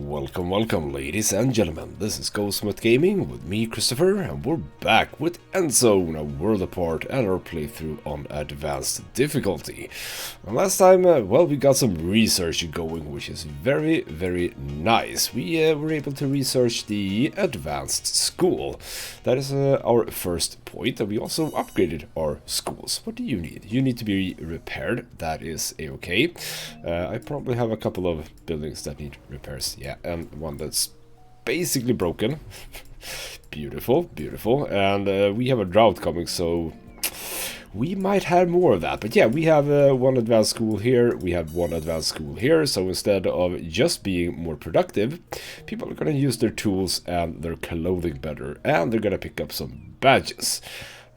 Welcome, ladies and gentlemen. This is Ghostmut Gaming with me, Christopher, and we're back with Endzone, a world apart, and our playthrough on advanced difficulty. And last time, well, we got some research going, which is very, very nice. We were able to research the advanced school. That is our first point, and we also upgraded our schools. What do you need? You need to be repaired. That is a-okay. I probably have a couple of buildings that need repairs. Yeah, and one that's basically broken. Beautiful, beautiful. And we have a drought coming, so we might have more of that. But yeah, we have one advanced school here, we have one advanced school here, so instead of just being more productive, people are going to use their tools and their clothing better, and they're going to pick up some badges.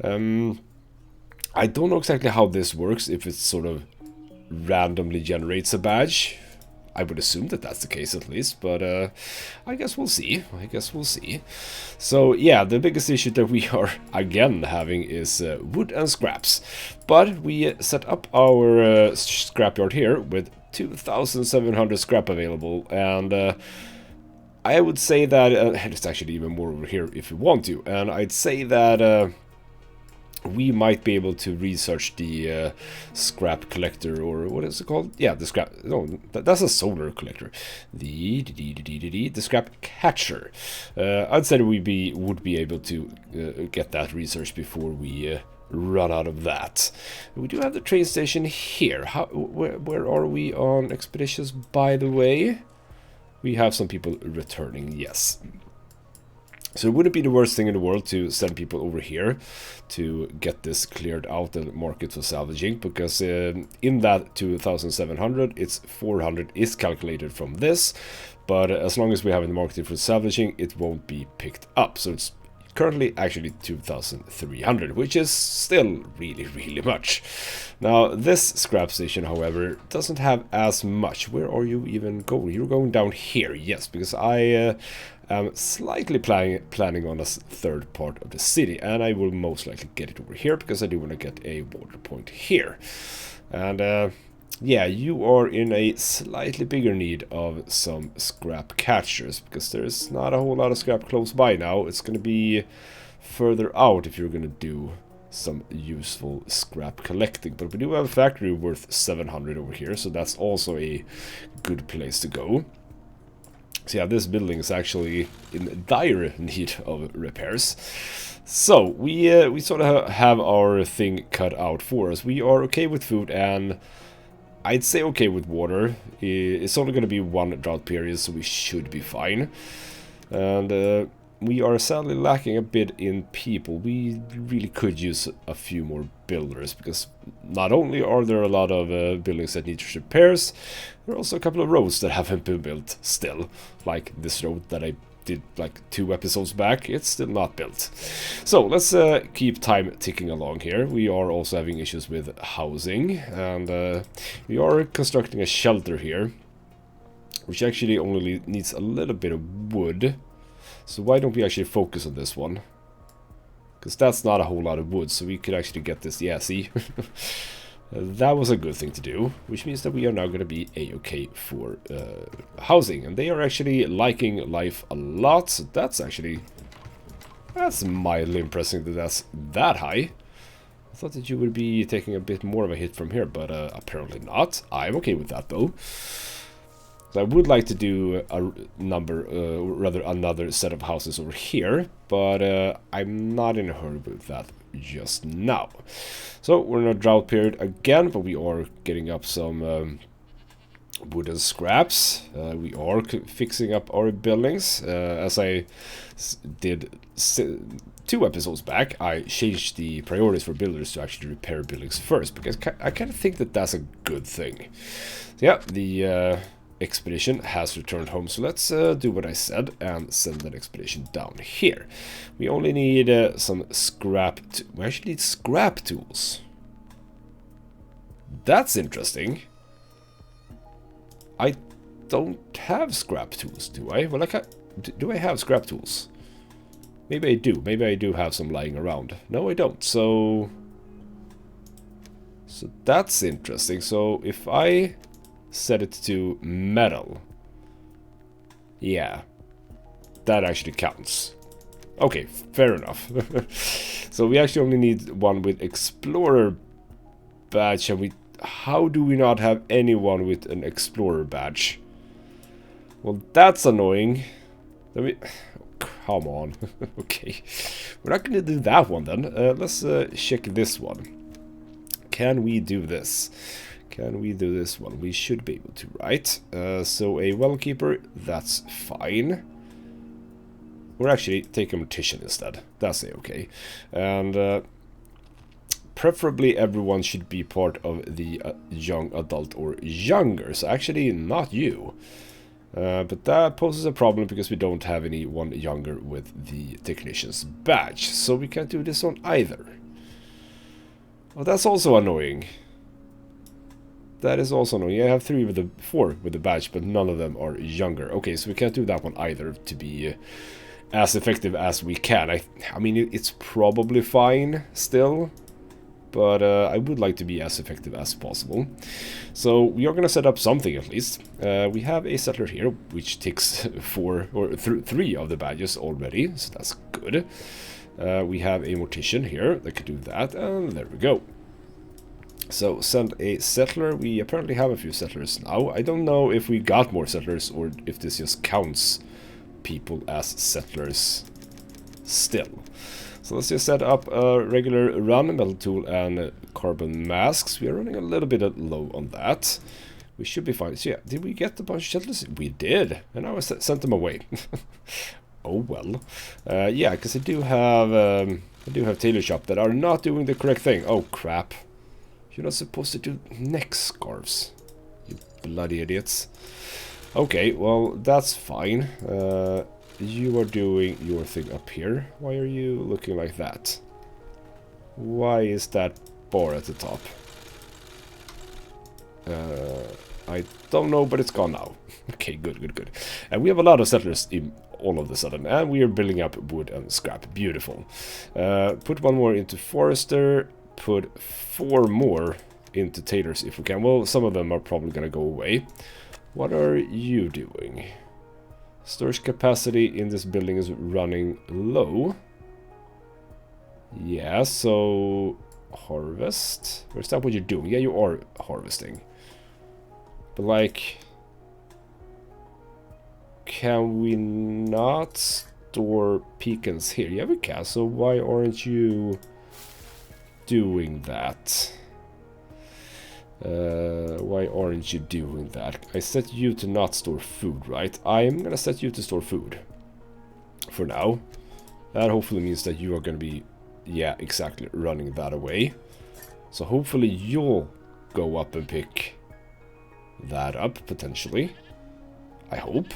I don't know exactly how this works, if it sort of randomly generates a badge. I would assume that that's the case at least, but I guess we'll see. So yeah, the biggest issue that we are again having is wood and scraps. But we set up our scrapyard here with 2,700 scrap available, and I would say that it's actually even more over here if you want to, and I'd say that we might be able to research the scrap collector, or what is it called? Yeah, the scrap. No, that's a solar collector. The scrap catcher. I'd say we would be able to get that research before we run out of that. We do have the train station here. Where are we on expeditions, by the way? We have some people returning. Yes. So it wouldn't be the worst thing in the world to send people over here to get this cleared out and market for salvaging, because in that 2,700, it's 400 is calculated from this, but as long as we have it marketed for salvaging, it won't be picked up. So it's currently actually 2,300, which is still really, really much. Now, this scrap station, however, doesn't have as much. Where are you even going? You're going down here, yes, because I am slightly planning on a third part of the city, and I will most likely get it over here, because I do want to get a water point here. And yeah, you are in a slightly bigger need of some scrap catchers, because there's not a whole lot of scrap close by now. It's going to be further out if you're going to do some useful scrap collecting. But we do have a factory worth 700 over here, so that's also a good place to go. So yeah, this building is actually in dire need of repairs. So we sort of have our thing cut out for us. We are okay with food, and I'd say okay with water. It's only going to be one drought period, so we should be fine. And we are sadly lacking a bit in people. We really could use a few more builders, because not only are there a lot of buildings that need repairs, there are also a couple of roads that haven't been built still. Like this road that I did like 2 episodes back, it's still not built. So let's keep time ticking along here. We are also having issues with housing, and we are constructing a shelter here, which actually only needs a little bit of wood. So why don't we actually focus on this one? Because that's not a whole lot of wood, so we could actually get this. Yeah, see? That was a good thing to do, which means that we are now going to be a-okay for housing. And they are actually liking life a lot, so that's mildly impressive that that's that high. I thought that you would be taking a bit more of a hit from here, but apparently not. I'm okay with that, though. So I would like to do another set of houses over here, but I'm not in a hurry with that just now. So we're in a drought period again, but we are getting up some wooden scraps. We are fixing up our buildings. As I did 2 episodes back, I changed the priorities for builders to actually repair buildings first, because I kind of think that that's a good thing. So yeah, the expedition has returned home, so let's do what I said and send an expedition down here. We only need some scrap. We actually need scrap tools. That's interesting. I don't have scrap tools, do I? Well, do I have scrap tools? Maybe I do. Maybe I do have some lying around. No, I don't. So that's interesting. So if I set it to metal, Yeah, that actually counts. Okay, fair enough. So we actually only need one with Explorer badge, and we... How do we not have anyone with an Explorer badge? Well, that's annoying. Let me... Come on. Okay. We're not going to do that one then. Let's check this one. Can we do this? Can we do this one? We should be able to, right? So a well-keeper, that's fine. Or actually, take a mortician instead. That's okay. And preferably everyone should be part of the young adult or younger. So actually, not you. But that poses a problem because we don't have anyone younger with the technician's badge. So we can't do this one either. Well, that's also annoying. That is also annoying. I have 4 with the badge, but none of them are younger. Okay, so we can't do that one either to be as effective as we can. I mean, it's probably fine still, but I would like to be as effective as possible. So we are going to set up something at least. We have a settler here, which ticks 3 of the badges already, so that's good. We have a mortician here that could do that, and there we go. So send a settler. We apparently have a few settlers now. I don't know if we got more settlers or if this just counts people as settlers still. So let's just set up a regular run, metal tool and carbon masks. We are running a little bit low on that. We should be fine. So yeah, did we get a bunch of settlers? We did, and I sent them away. Oh well. Yeah, because I do have tailor shop that are not doing the correct thing. Oh crap. You're not supposed to do neck scarves, you bloody idiots. Okay, well, that's fine. You are doing your thing up here. Why are you looking like that? Why is that bar at the top? I don't know, but it's gone now. Okay, good. And we have a lot of settlers in all of a sudden, and we are building up wood and scrap. Beautiful. Put one more into forester. Put 4 more into tailors if we can. Well, some of them are probably gonna go away. What are you doing? Storage capacity in this building is running low. Yeah, so harvest. Or is that what you're doing? Yeah, you are harvesting. But like, can we not store pecans here? Yeah, we can. So why aren't you doing that? Why aren't you doing that? I set you to not store food, right? I'm gonna set you to store food for now. That hopefully means that you are gonna be, yeah, exactly, running that away. So hopefully you'll go up and pick that up, potentially. I hope.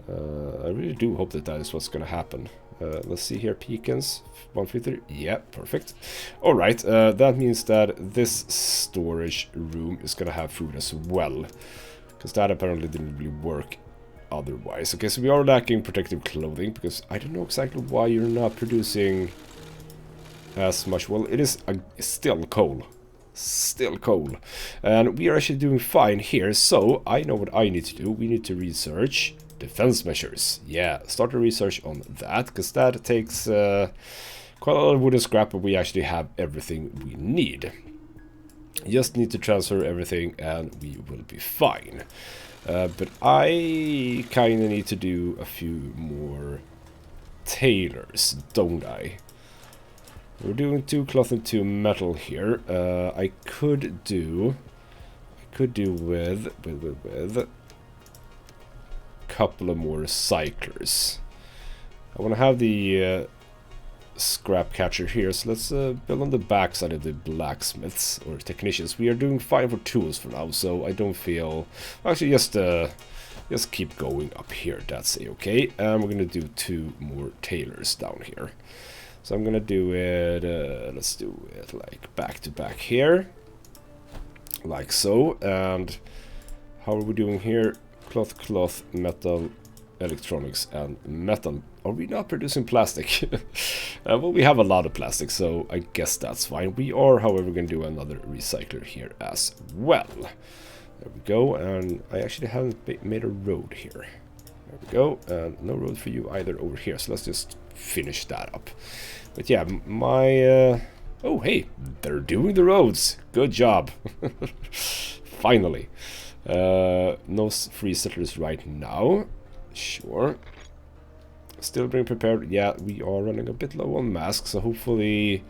I really do hope that that is what's gonna happen. Let's see here, pecans, 153, yeah, perfect. Alright, that means that this storage room is gonna have food as well, because that apparently didn't really work otherwise. Okay, so we are lacking protective clothing, because I don't know exactly why you're not producing as much. Well, it is still coal. Still coal. And we are actually doing fine here, so I know what I need to do. We need to research defense measures. Yeah, start a research on that, because that takes quite a lot of wood and scrap, but we actually have everything we need. Just need to transfer everything and we will be fine. But I kind of need to do a few more tailors, don't I? We're doing 2 cloth and 2 metal here. I could do with couple of more cyclers. I want to have the scrap catcher here, so let's build on the backside of the blacksmiths or technicians. We are doing fine for tools for now, so I don't feel... Actually, just keep going up here, that's okay. And we're gonna do 2 more tailors down here. So I'm gonna do it, let's do it like back to back here, like so. And how are we doing here? Cloth, metal, electronics, and metal. Are we not producing plastic? Well, we have a lot of plastic, so I guess that's fine. We are, however, going to do another recycler here as well. There we go, and I actually haven't made a road here. There we go. And no road for you either over here. So let's just finish that up. But yeah, my... oh, hey, they're doing the roads. Good job. Finally. No free settlers right now. Sure. Still being prepared. Yeah, we are running a bit low on masks, so hopefully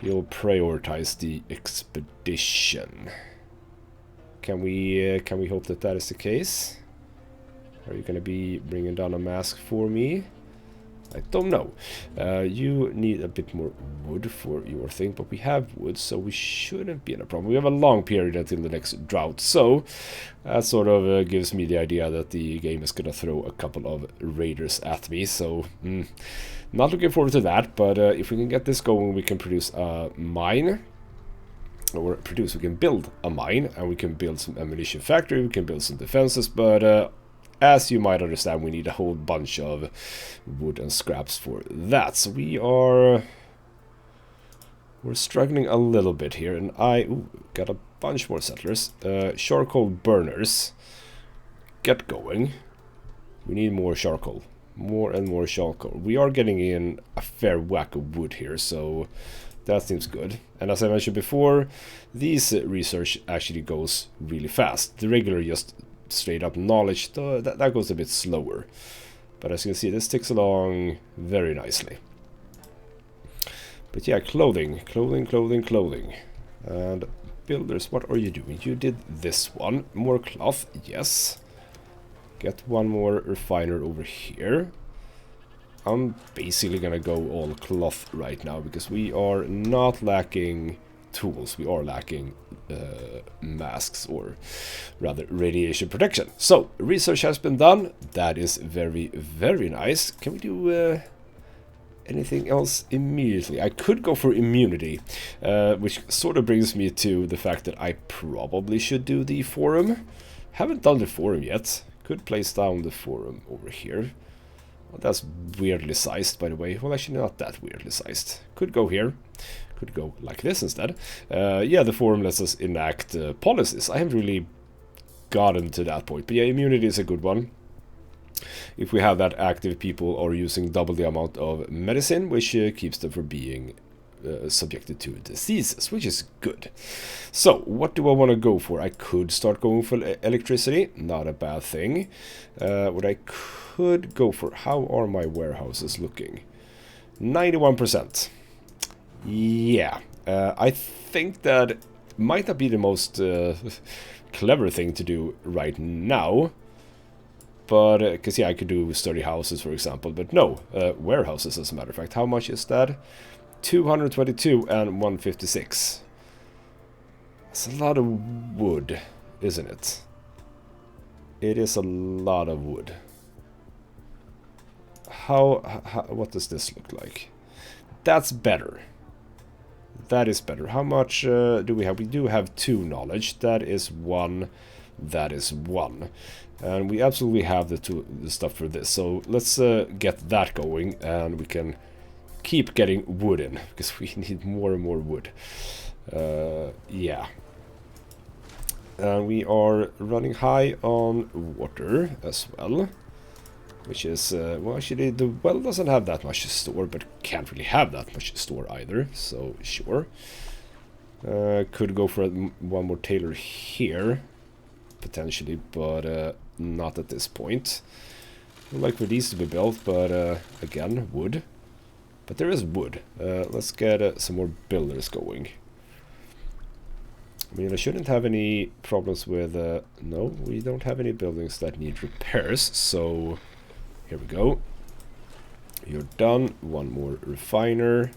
you'll prioritize the expedition. Can we hope that that is the case? Are you going to be bringing down a mask for me? I don't know. You need a bit more wood for your thing, but we have wood, so we shouldn't be in a problem. We have a long period until the next drought, so that sort of gives me the idea that the game is going to throw a couple of raiders at me, so not looking forward to that, but if we can get this going, we can produce a mine. Or we can build a mine, and we can build some ammunition factory, we can build some defenses, but as you might understand, we need a whole bunch of wood and scraps for that. So we're struggling a little bit here, and I got a bunch more settlers. Charcoal burners, get going. We need more charcoal, more and more charcoal. We are getting in a fair whack of wood here, so that seems good. And as I mentioned before, these research actually goes really fast. The regular just straight up knowledge, that goes a bit slower. But as you can see, this ticks along very nicely. But yeah, clothing. And builders, what are you doing? You did this one. More cloth, yes. Get one more refiner over here. I'm basically gonna go all cloth right now, because we are not lacking tools, we are lacking masks, or rather radiation protection. So research has been done. That is very, very nice. Can we do anything else immediately? I could go for immunity, which sort of brings me to the fact that I probably should do the forum. Haven't done the forum yet. Could place down the forum over here. Well, that's weirdly sized, by the way. Well, actually not that weirdly sized. Could go here. Could go like this instead. Yeah, the forum lets us enact policies. I haven't really gotten to that point. But yeah, immunity is a good one. If we have that active, people are using double the amount of medicine, which keeps them from being subjected to diseases, which is good. So, what do I want to go for? I could start going for electricity. Not a bad thing. What I could go for... How are my warehouses looking? 91%. Yeah, I think that might not be the most clever thing to do right now, but because yeah, I could do sturdy houses, for example, but no, warehouses, as a matter of fact. How much is that? 222 and 156. That's a lot of wood, isn't it? It is a lot of wood. What does this look like? That's better. That is better. How much do we have? We do have 2 knowledge. That is 1. That is 1. And we absolutely have the stuff for this. So let's get that going, and we can keep getting wood in, because we need more and more wood. Yeah. And we are running high on water as well. Which is, well, actually, the well doesn't have that much store, but can't really have that much store either, so sure. Could go for one more tailor here, potentially, but not at this point. I'd like for these to be built, but again, wood. But there is wood. Let's get some more builders going. I mean, I shouldn't have any problems with... no, we don't have any buildings that need repairs, so... Here we go. You're done. One more refiner.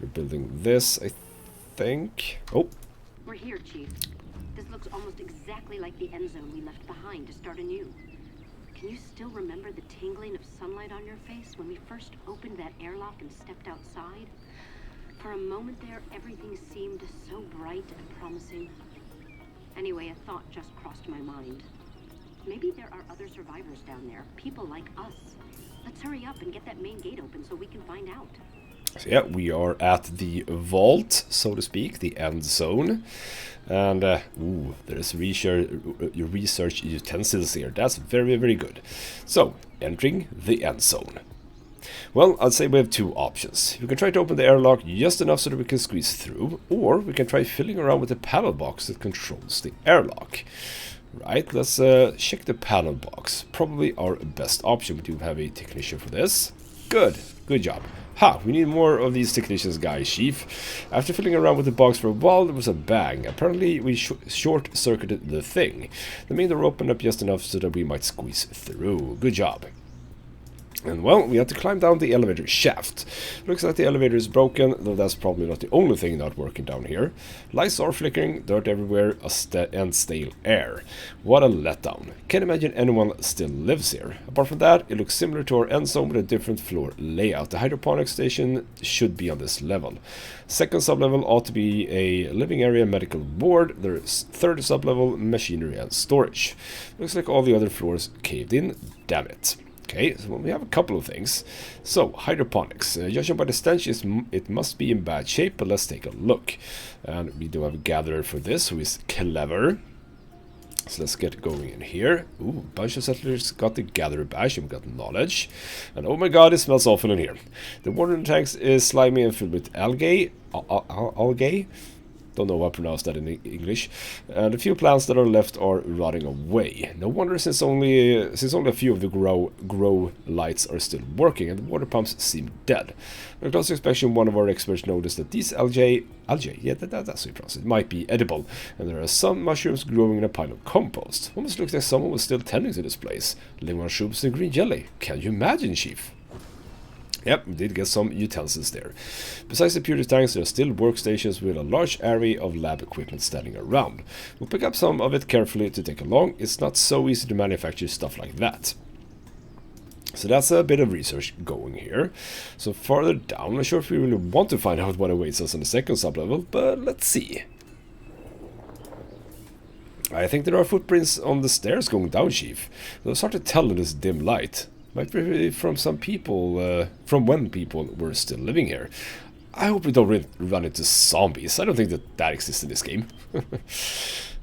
You're building this, I think. Oh. We're here, Chief. This looks almost exactly like the Endzone we left behind to start anew. Can you still remember the tingling of sunlight on your face when we first opened that airlock and stepped outside? For a moment there, everything seemed so bright and promising. Anyway, a thought just crossed my mind. Maybe there are other survivors down there, people like us. Let's hurry up and get that main gate open so we can find out. So yeah, we are at the vault, so to speak, the end zone. And, ooh, there's research utensils here. That's very, very good. So, entering the end zone. Well, I'd say we have two options. We can try to open the airlock just enough so that we can squeeze through, or we can try filling around with the panel box that controls the airlock. Right, let's check the panel box. Probably our best option. We do have a technician for this. Good job. Ha, we need more of these technicians, guys, Chief. After filling around with the box for a while, there was a bang. Apparently, we short-circuited the thing. The main door opened up just enough so that we might squeeze through. Good job. And well, we have to climb down the elevator shaft. Looks like the elevator is broken, though that's probably not the only thing not working down here. Lights are flickering, dirt everywhere, and stale air. What a letdown. Can't imagine anyone still lives here. Apart from that, it looks similar to our end zone with a different floor layout. The hydroponic station should be on this level. Second sublevel ought to be a living area medical ward. There's third sublevel machinery and storage. Looks like all the other floors caved in. Damn it. Okay, so we have a couple of things. So, hydroponics. Judging by the stench, it must be in bad shape, but let's take a look. And we do have a gatherer for this, who is clever. So let's get going in here. Ooh, bunch of settlers got the gatherer badge, and we got knowledge. And oh my god, it smells awful in here. The water in the tanks is slimy and filled with algae. Algae? Don't know how to pronounce that in English. And the few plants that are left are rotting away. No wonder, since only a few of the grow lights are still working and the water pumps seem dead. On close inspection, one of our experts noticed that these algae, yeah, that's how you pronounce it, might be edible. And there are some mushrooms growing in a pile of compost. Almost looks like someone was still tending to this place, living on shrooms and green jelly. Can you imagine, Chief? Yep, we did get some utensils there. Besides the purity tanks, there are still workstations with a large array of lab equipment standing around. We'll pick up some of it carefully to take along. It's not so easy to manufacture stuff like that. So that's a bit of research going here. So farther down, I'm not sure if we really want to find out what awaits us on the second sublevel, but let's see. I think there are footprints on the stairs going down, Chief. Those hard to tell in this dim light. Might be from some people, from when people were still living here. I hope we don't run into zombies. I don't think that exists in this game.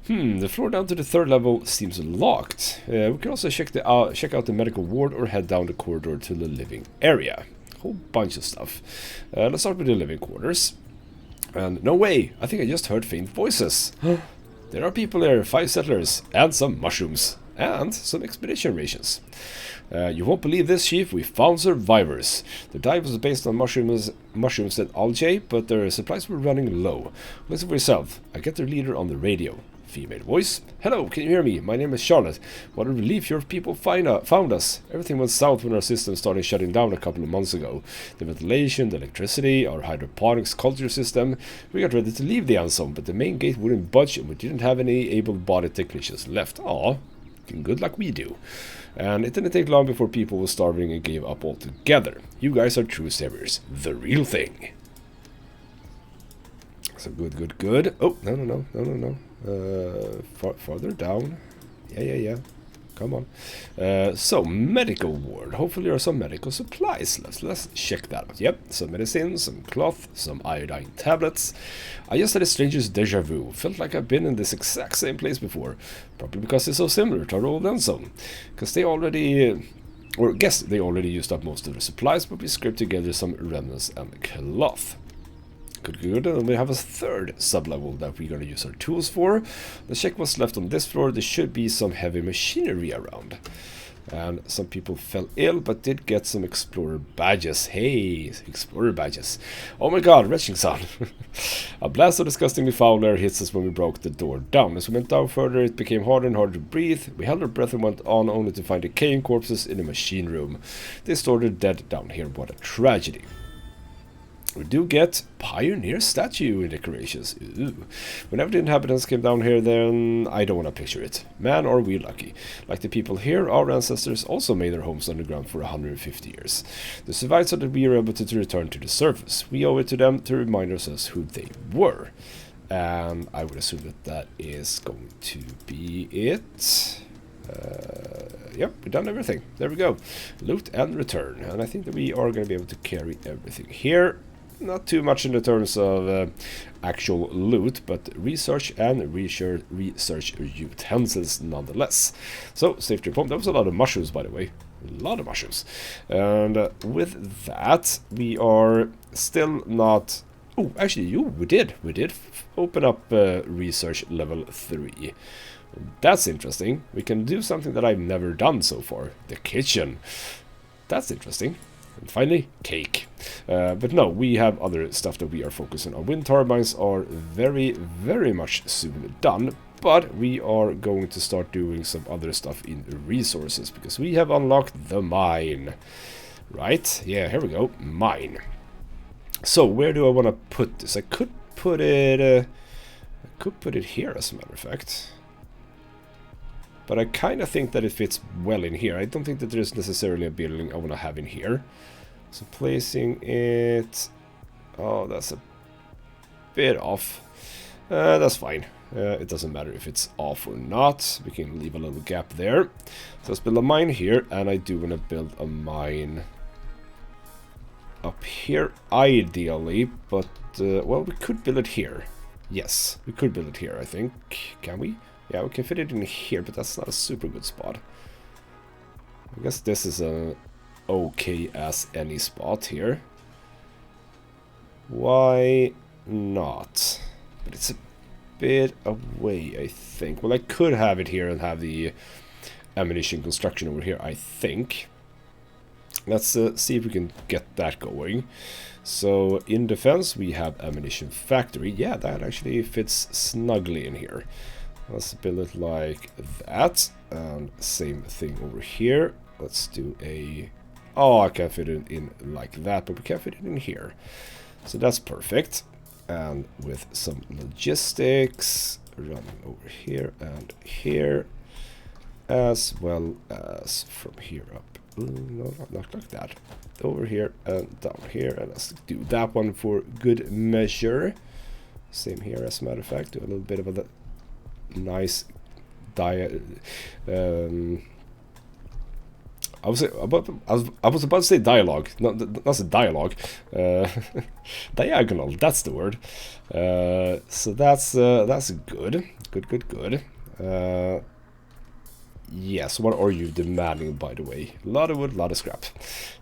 The floor down to the third level seems locked. We can also check out the medical ward or head down the corridor to the living area. A whole bunch of stuff. Let's start with the living quarters. And no way! I think I just heard faint voices. There are people here, 5 settlers, and some mushrooms. And some expedition rations. You won't believe this, Chief. We found survivors. The dive was based on mushrooms and algae, but their supplies were running low. Listen for yourself. I get their leader on the radio. Female voice. Hello, can you hear me? My name is Charlotte. What a relief your people found us. Everything went south when our system started shutting down a couple of months ago. The ventilation, the electricity, our hydroponics culture system. We got ready to leave the Endzone, but the main gate wouldn't budge and we didn't have any able-bodied technicians left. Aw. Good luck we do. And it didn't take long before people were starving and gave up altogether. You guys are true saviors. The real thing. So good. Oh, no. Farther down. Yeah. Come on. So, medical ward. Hopefully there are some medical supplies left. Let's check that out. Yep, some medicine, some cloth, some iodine tablets. I just had a strangest deja vu. Felt like I've been in this exact same place before. Probably because it's so similar to our old Endzone. Because they already... or guess they already used up most of the supplies, but we scraped together some remnants and cloth. Good. And we have a third sublevel that we're going to use our tools for. Let's check what's left on this floor. There should be some heavy machinery around. And some people fell ill, but did get some explorer badges. Hey, explorer badges. Oh my god, retching sound. A blast of disgustingly foul air hits us when we broke the door down. As we went down further, it became harder and harder to breathe. We held our breath and went on, only to find decaying corpses in a machine room. They stored their dead down here. What a tragedy. We do get pioneer statue decorations. Ooh. Whenever the inhabitants came down here, then I don't want to picture it. Man, are we lucky. Like the people here, our ancestors also made their homes underground for 150 years. They survived so that we are able to return to the surface. We owe it to them to remind ourselves who they were. And I would assume that is going to be it. Yep, we've done everything. There we go. Loot and return. And I think that we are going to be able to carry everything here. not too much in the terms of actual loot, but research and research utensils nonetheless. So, safety pump. That was a lot of mushrooms, by the way. A lot of mushrooms. And with that, we are still not... Oh, actually, we did. We did open up research level 3. That's interesting. We can do something that I've never done so far. The kitchen. That's interesting. And finally, cake. But no, we have other stuff that we are focusing on. Wind turbines are very, very much soon done. But we are going to start doing some other stuff in resources, because we have unlocked the mine. Right? Yeah, here we go. Mine. So, where do I want to put this? I could put it here, as a matter of fact. But I kind of think that it fits well in here. I don't think that there's necessarily a building I want to have in here. So, placing it... Oh, that's a bit off. That's fine. It doesn't matter if it's off or not. We can leave a little gap there. So let's build a mine here, and I do want to build a mine up here, ideally, but, well, we could build it here. Yes, we could build it here, I think. Can we? Yeah, we can fit it in here, but that's not a super good spot. I guess this is a okay as any spot here. Why not? But it's a bit away, I think. Well, I could have it here and have the ammunition construction over here, I think. Let's see if we can get that going. So, in defense, we have ammunition factory. Yeah, that actually fits snugly in here. Let's build it like that. And same thing over here. Let's do a... Oh, I can't fit it in like that, but we can fit it in here. So that's perfect. And with some logistics running over here and here, as well as from here up. Ooh, no, not like that. Over here and down here, and let's do that one for good measure. Same here, as a matter of fact. Do a little bit of a nice I was about to say dialogue. No, that's a dialogue. Diagonal. That's the word. So that's good. Good. Yes. What are you demanding, by the way? A lot of wood, a lot of scrap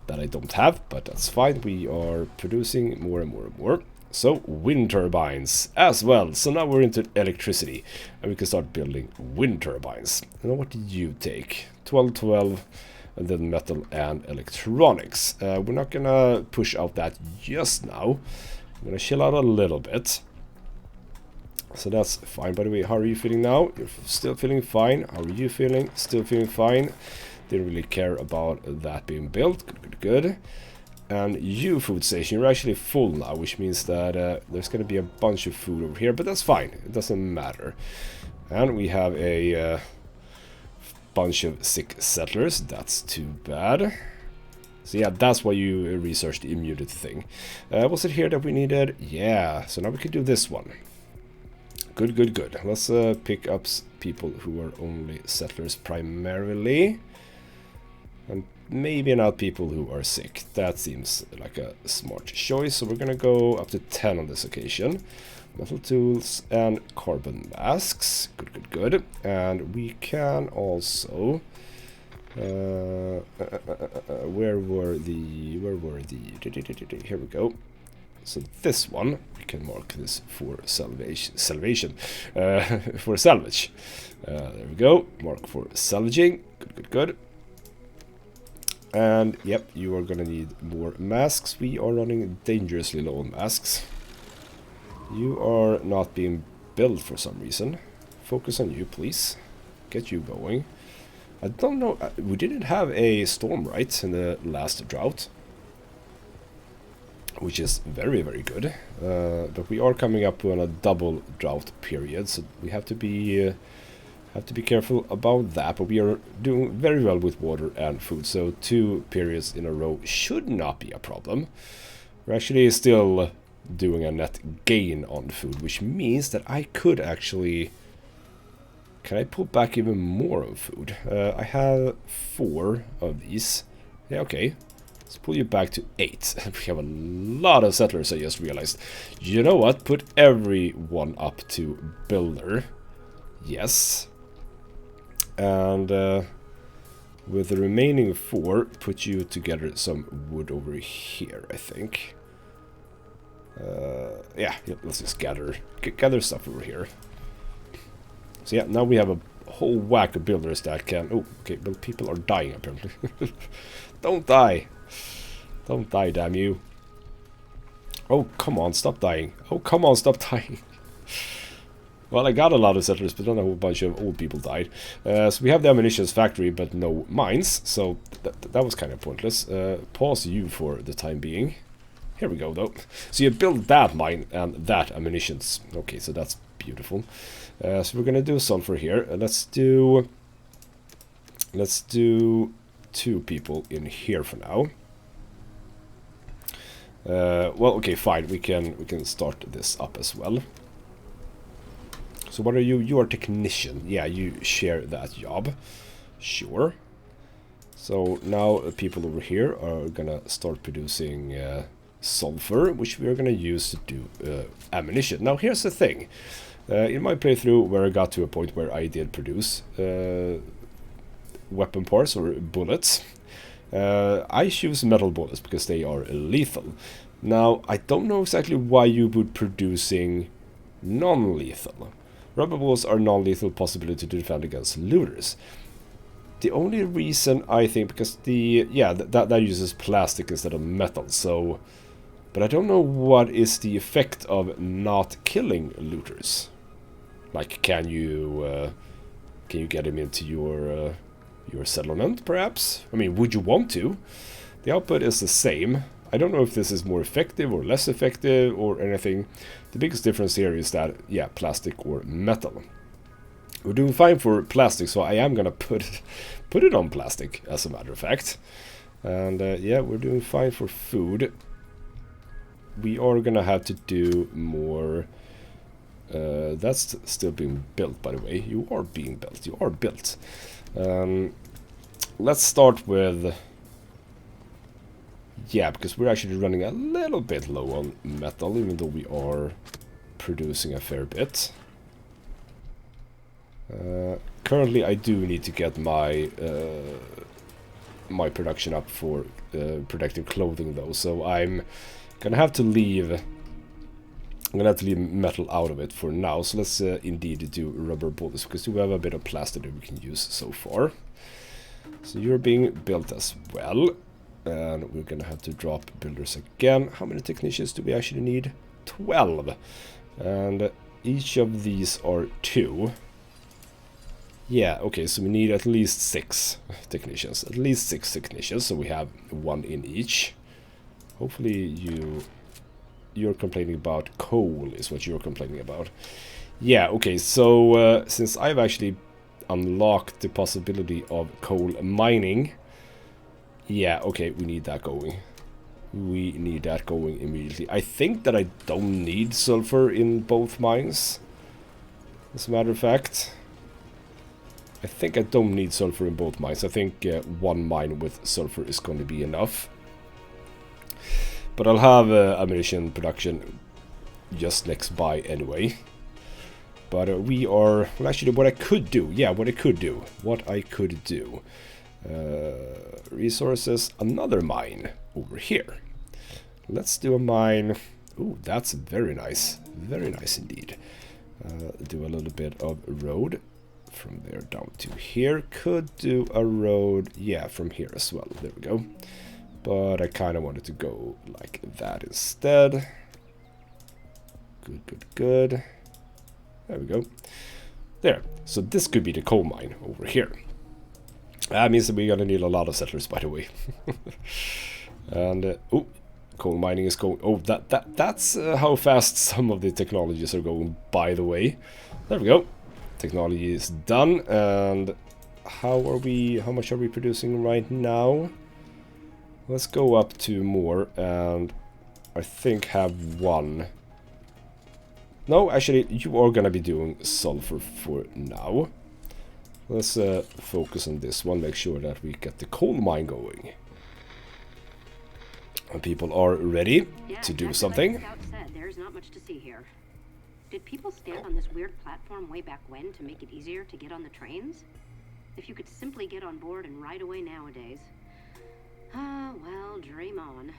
that I don't have, but that's fine. We are producing more and more and more. So wind turbines as well. So now we're into electricity, and we can start building wind turbines. And what did you take? 12. And then metal and electronics. We're not gonna push out that just now. I'm gonna chill out a little bit. So that's fine. By the way, how are you feeling now? You're still feeling fine. How are you feeling? Still feeling fine. Didn't really care about that being built. Good. And you, food station, you're actually full now, which means that there's gonna be a bunch of food over here, but that's fine. It doesn't matter. And we have a... bunch of sick settlers. That's too bad. So yeah, that's why you researched the immunity thing. Was it here that we needed? Yeah, so now we can do this one. Good. Let's pick up people who are only settlers primarily. And maybe not people who are sick. That seems like a smart choice. So we're gonna go up to 10 on this occasion. Metal tools and carbon masks. Good. And we can also... where were the... Here we go. So this one, we can mark this for salvation. For salvage. There we go. Mark for salvaging. Good. And, yep, you are gonna need more masks. We are running dangerously low on masks. You are not being built for some reason. Focus on you, please. Get you going. I don't know. We didn't have a storm, right, in the last drought, which is very good. But we are coming up on a double drought period, so we have to be careful about that. But we are doing very well with water and food, so 2 periods in a row should not be a problem. We're actually still doing a net gain on food, which means that I could actually... Can I pull back even more of food? I have 4 of these. Yeah, okay. Let's pull you back to 8. We have a lot of settlers, I just realized. You know what? Put everyone up to builder. Yes. And with the remaining 4, put you together some wood over here, I think. Yeah, let's just gather stuff over here. So yeah, now we have a whole whack of builders that can... Oh, okay, but people are dying apparently. Don't die. Don't die, damn you. Oh, come on, stop dying. Oh, come on, stop dying. Well, I got a lot of settlers, but then a whole bunch of old people died. So we have the ammunitions factory, but no mines. So that was kind of pointless. Pause you for the time being. Here we go, though. So you build that mine and that ammunitions. Okay, so that's beautiful. So we're gonna do sulfur here. Let's do 2 people in here for now. Well, okay, fine. We can start this up as well. So what are you? You are technician. Yeah, you share that job. Sure. So now people over here are gonna start producing sulfur, which we are gonna use to do ammunition. Now here's the thing. In my playthrough, where I got to a point where I did produce weapon parts or bullets, I choose metal bullets because they are lethal. Now, I don't know exactly why you would producing non-lethal. Rubber bullets are non-lethal possibility to defend against looters. The only reason I think, because that uses plastic instead of metal, so... But I don't know what is the effect of not killing looters. Like, can you get him into your settlement, perhaps? I mean, would you want to? The output is the same. I don't know if this is more effective or less effective or anything. The biggest difference here is that, yeah, plastic or metal. We're doing fine for plastic, so I am gonna put it on plastic, as a matter of fact. And yeah, we're doing fine for food. We are gonna have to do more. That's still being built, by the way. You are being built. You are built. Let's start with... Yeah, because we're actually running a little bit low on metal, even though we are producing a fair bit. Currently, I do need to get my my production up for protecting clothing, though. So I'm gonna have to leave. I'm gonna have to leave metal out of it for now. So let's indeed do rubber bullets, because we have a bit of plastic that we can use so far. So you're being built as well. And we're gonna have to drop builders again. How many technicians do we actually need? 12. And each of these are 2. Yeah, okay, so we need at least 6 technicians. At least 6 technicians, so we have 1 in each. Hopefully you're complaining about coal is what you're complaining about. Yeah, okay, so since I've actually unlocked the possibility of coal mining... Yeah, okay, we need that going. We need that going immediately. I think that I don't need sulfur in both mines. As a matter of fact. I think I don't need sulfur in both mines. I think 1 mine with sulfur is going to be enough. But I'll have ammunition production just next by anyway. But we are... Well, actually, what I could do. Yeah, what I could do. Resources, another mine over here. Let's do a mine. Ooh, that's very nice indeed. Do a little bit of road from there down to here. Could do a road, yeah, from here as well. There we go. But I kind of wanted to go like that instead. Good. There we go. There. So this could be the coal mine over here. That means that we're gonna need a lot of settlers, by the way. And oh, coal mining is going. Oh, that's how fast some of the technologies are going. By the way, there we go. Technology is done. And how much are we producing right now? Let's go up to more, and I think have 1. No, actually, you are gonna be doing sulfur for now. Let's focus on this one, make sure that we get the coal mine going. And people are ready Yeah, to do exactly something. like Scout said, there's not much to see here. Did people stand on this weird platform way back when to make it easier to get on the trains? If you could simply get on board and ride away nowadays. Ah, well, dream on.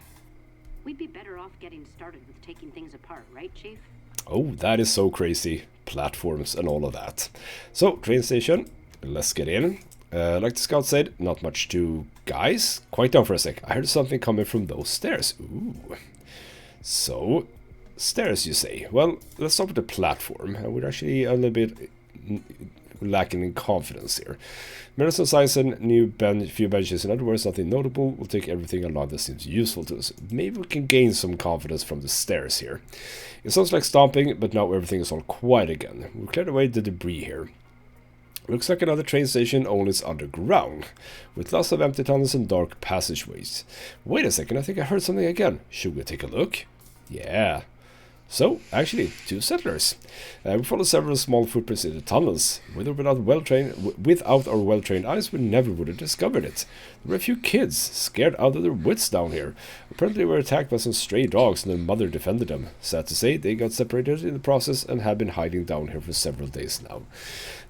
We'd be better off getting started with taking things apart, right, Chief? Oh, that is so crazy. Platforms and all of that. So, train station. Let's get in. Like the scout said, not much to... Guys, quiet down for a sec. I heard something coming from those stairs. Ooh. So, stairs you say. Well, let's start with the platform. We're actually a little bit lacking in confidence here. Medicine size and few benches. In other words, nothing notable. We'll take everything along that seems useful to us. Maybe we can gain some confidence from the stairs here. It sounds like stomping, but now everything is all quiet again. We've cleared away the debris here. Looks like another train station, only it's underground, with lots of empty tunnels and dark passageways. Wait a second, I think I heard something again. Should we take a look? Yeah. So, actually, 2 settlers. We follow several small footprints in the tunnels. With or without our well-trained eyes, we never would have discovered it. There were a few kids, scared out of their wits down here. Apparently, they were attacked by some stray dogs, and their mother defended them. Sad to say, they got separated in the process and have been hiding down here for several days now.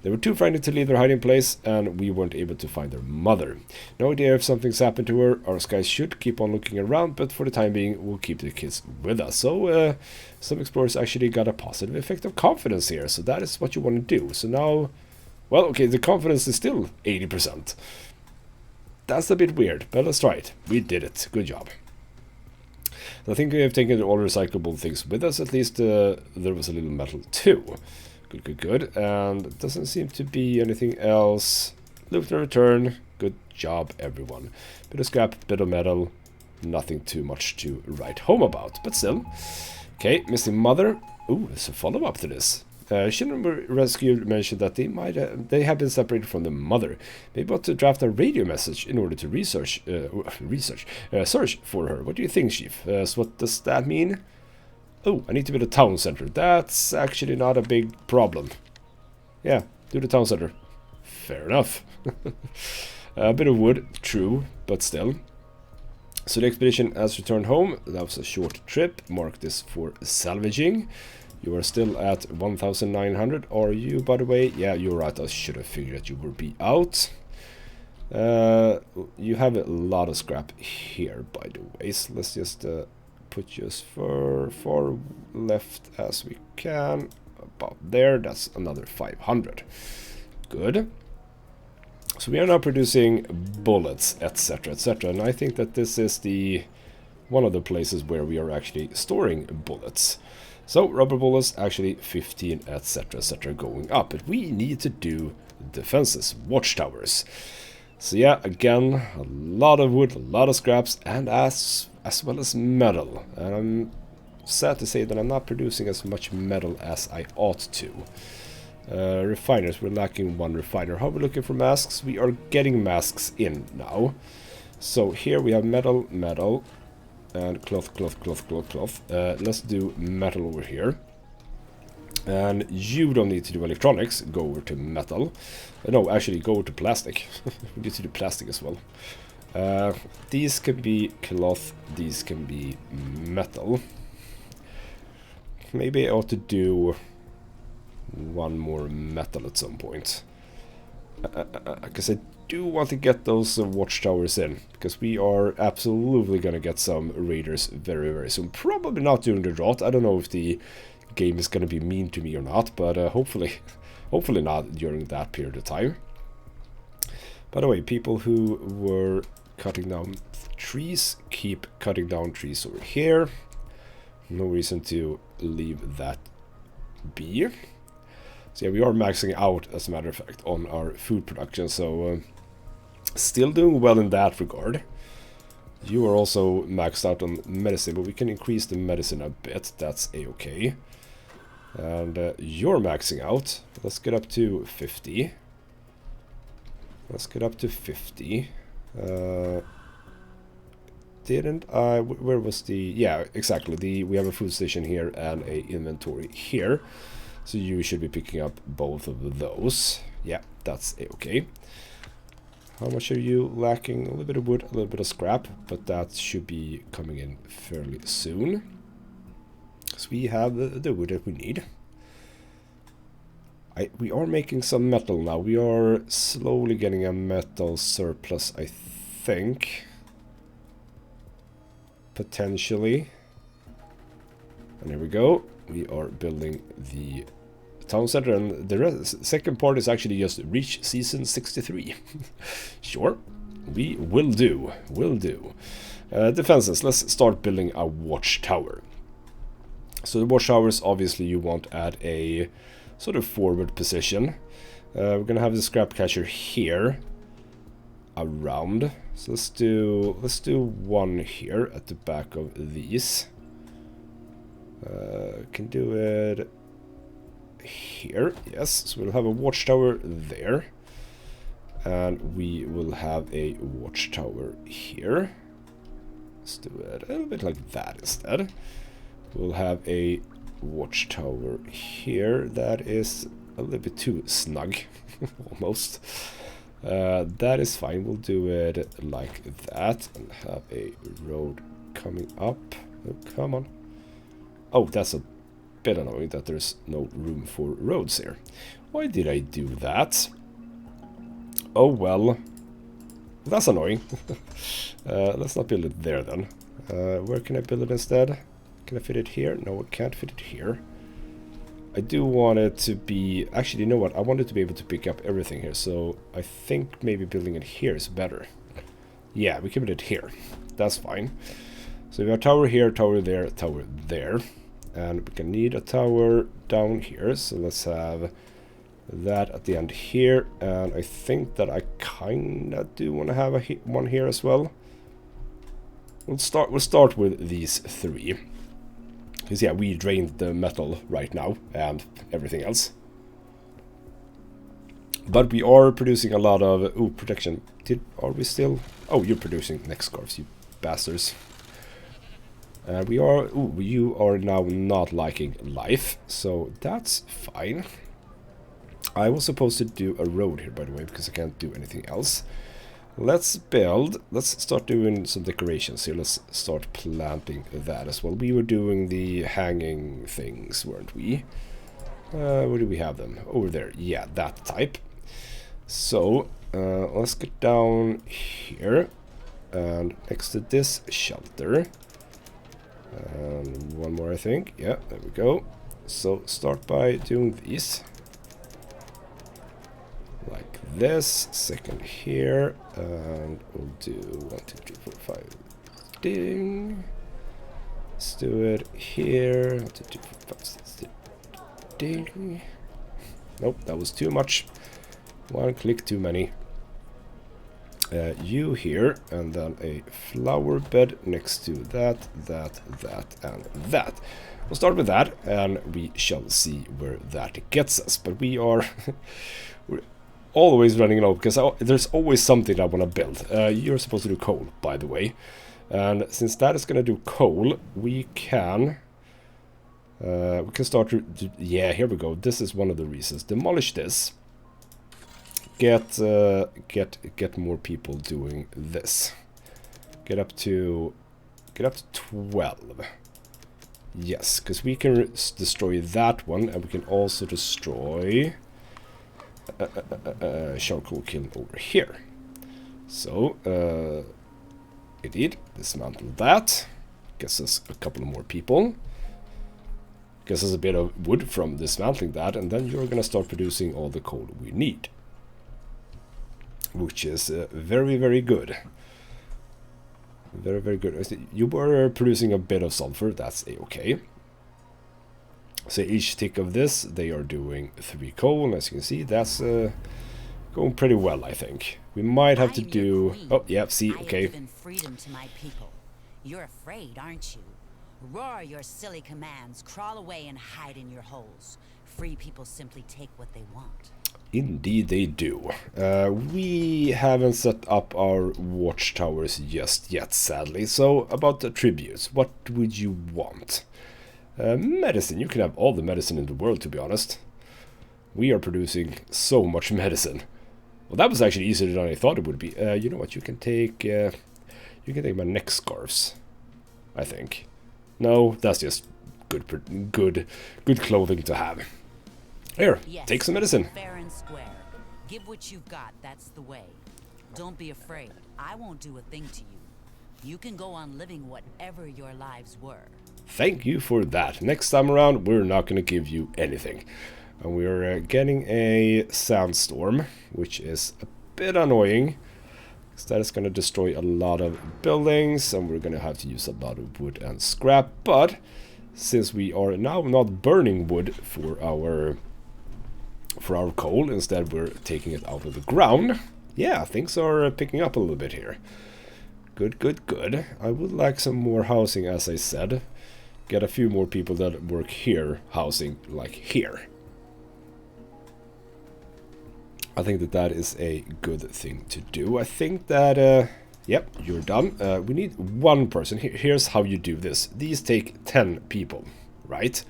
They were too frightened to leave their hiding place, and we weren't able to find their mother. No idea if something's happened to her. Our guys should keep on looking around, but for the time being, we'll keep the kids with us. So, some explorers actually got a positive effect of confidence here, so that is what you want to do. So now, well, okay, the confidence is still 80%. That's a bit weird, but let's try it. We did it. Good job. I think we have taken all recyclable things with us. At least there was a little metal too. Good, good, good. And it doesn't seem to be anything else. Loot and return. Good job, everyone. Bit of scrap, bit of metal. Nothing too much to write home about, but still. Okay, missing mother. Ooh, there's a follow-up to this. Children Rescue mentioned that they have been separated from the mother. They want to draft a radio message in order to search for her. What do you think, Chief? So what does that mean? Oh, I need to build a town center. That's actually not a big problem. Yeah, do the town center. Fair enough. A bit of wood, true, but still. So the expedition has returned home. That was a short trip. Mark this for salvaging. You are still at 1,900. Are you, by the way? Yeah, you're right. I should have figured that you would be out. You have a lot of scrap here, by the way. So let's just put you as far left as we can. About there. That's another 500. Good. So we are now producing bullets, etc., etc. And I think that this is one of the places where we are actually storing bullets. So rubber bullets, actually 15, etc., etc. going up. But we need to do defenses, watchtowers. So yeah, again, a lot of wood, a lot of scraps, and as well as metal. And I'm sad to say that I'm not producing as much metal as I ought to. Refiners, we're lacking 1 refiner. How are we looking for masks? We are getting masks in now. So here we have metal, metal, and cloth. Let's do metal over here. And you don't need to do electronics. Go over to metal. No, actually go over to plastic. We need to do plastic as well. These can be cloth. These can be metal. Maybe I ought to do 1 more metal at some point. Because I do want to get those watchtowers in, because we are absolutely going to get some raiders very, very soon. Probably not during the drought. I don't know if the game is going to be mean to me or not, but hopefully not during that period of time. By the way, people who were cutting down trees, keep cutting down trees over here. No reason to leave that be. So yeah, we are maxing out, as a matter of fact, on our food production, so still doing well in that regard. You are also maxed out on medicine, but we can increase the medicine a bit. That's a-okay. And you're maxing out. Let's get up to 50. Let's get up to 50. Didn't I... Where was the... Yeah, exactly. We have a food station here and a inventory here. So you should be picking up both of those. Yeah, that's a-okay. How much are you lacking? A little bit of wood, a little bit of scrap, but that should be coming in fairly soon. Because we have the wood that we need. We are making some metal now. We are slowly getting a metal surplus, I think. Potentially. And here we go. We are building the town center, and the second part is actually just reach season 63. Sure, we will do. Defenses. Let's start building a watchtower. So the watchtowers, obviously, you want at a sort of forward position. We're gonna have the scrap catcher here, around. So let's do one here at the back of these. Can do it here, yes. So we'll have a watchtower there, and we will have a watchtower here. Let's do it a little bit like that instead. We'll have a watchtower here. That is a little bit too snug, almost. That is fine. We'll do it like that and have a road coming up. Oh, come on. Oh, that's a bit annoying that there's no room for roads here. Why did I do that? Oh well. That's annoying. Let's not build it there then. Where can I build it instead? Can I fit it here? No, I can't fit it here. I do want it to be... Actually, you know what? I want it to be able to pick up everything here. So I think maybe building it here is better. Yeah, we can build it here. That's fine. So we have a tower here, tower there, tower there. And we can need a tower down here, so let's have that at the end here. And I think that I kinda do want to have one here as well. We'll start with these three, because yeah, we drained the metal right now and everything else. But we are producing a lot of protection. Are we still? Oh, you're producing neck scarves, you bastards. We are... Ooh, you are now not liking life, so that's fine. I was supposed to do a road here, by the way, because I can't do anything else. Let's start doing some decorations here. Let's start planting that as well. We were doing the hanging things, weren't we? Where do we have them? Over there. Yeah, that type. So, let's get down here. And next to this shelter... And one more, I think. Yeah, there we go. So start by doing these. Like this. Second here. And we'll do 1, 2, 3, 4, 5. Ding. Let's do it here. 1, 2, 3, 4, 5, 6. Ding. Nope, that was too much. One click too many. You here, and then a flower bed next to that, and that. We'll start with that, and we shall see where that gets us. But we are we're always running low, because there's always something I want to build. You're supposed to do coal, by the way. And since that is going to do coal, we can start to... Yeah, here we go. This is one of the reasons. Demolish this. Get more people doing this. Get up to 12. Yes, because we can destroy that one, and we can also destroy charcoal kiln over here. So indeed, dismantle that. Gets us a couple of more people. Gets us a bit of wood from dismantling that, and then you're gonna start producing all the coal we need. Which is very, very good. Very, very good. You were producing a bit of sulfur, that's a-okay. So each tick of this, they are doing 3 coal, and as you can see, that's going pretty well, I think. We might have to do... Oh, yeah, see, okay. I have given freedom to my people. You're afraid, aren't you? Roar your silly commands, crawl away and hide in your holes. Free people simply take what they want. Indeed they do. We haven't set up our watchtowers just yet, sadly. So, about the tributes, what would you want? Medicine. You can have all the medicine in the world, to be honest. We are producing so much medicine. Well, that was actually easier than I thought it would be. You know what? You can take my neck scarves, I think. No, that's just good clothing to have. Here, Yes, take some medicine. fair and square. Give what you've got, that's the way. Don't be afraid. I won't do a thing to you. You can go on living whatever your lives were. Thank you for that. Next time around, we're not going to give you anything. And we're getting a sandstorm, which is a bit annoying. Because that is going to destroy a lot of buildings, and we're going to have to use a lot of wood and scrap. But since we are now not burning wood for our coal, instead we're taking it out of the ground. Yeah, things are picking up a little bit here. Good. I would like some more housing, as I said. Get a few more people that work here, housing like here. I think that is a good thing to do. I think that, yep, you're done. We need one person. Here's how you do this. These take 10 people, right?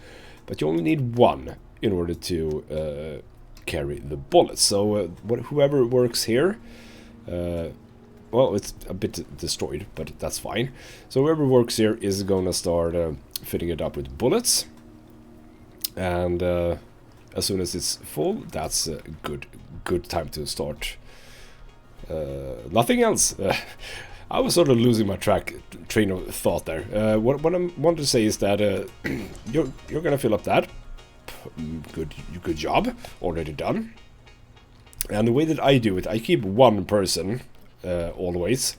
But you only need one in order to carry the bullets. So whoever works here, well, it's a bit destroyed, but that's fine. So whoever works here is going to start filling it up with bullets. And as soon as it's full, that's a good time to start. Nothing else. I was sort of losing my train of thought there. What I want to say is that you're gonna fill up that. Good job, already done. And the way that I do it, I keep one person always,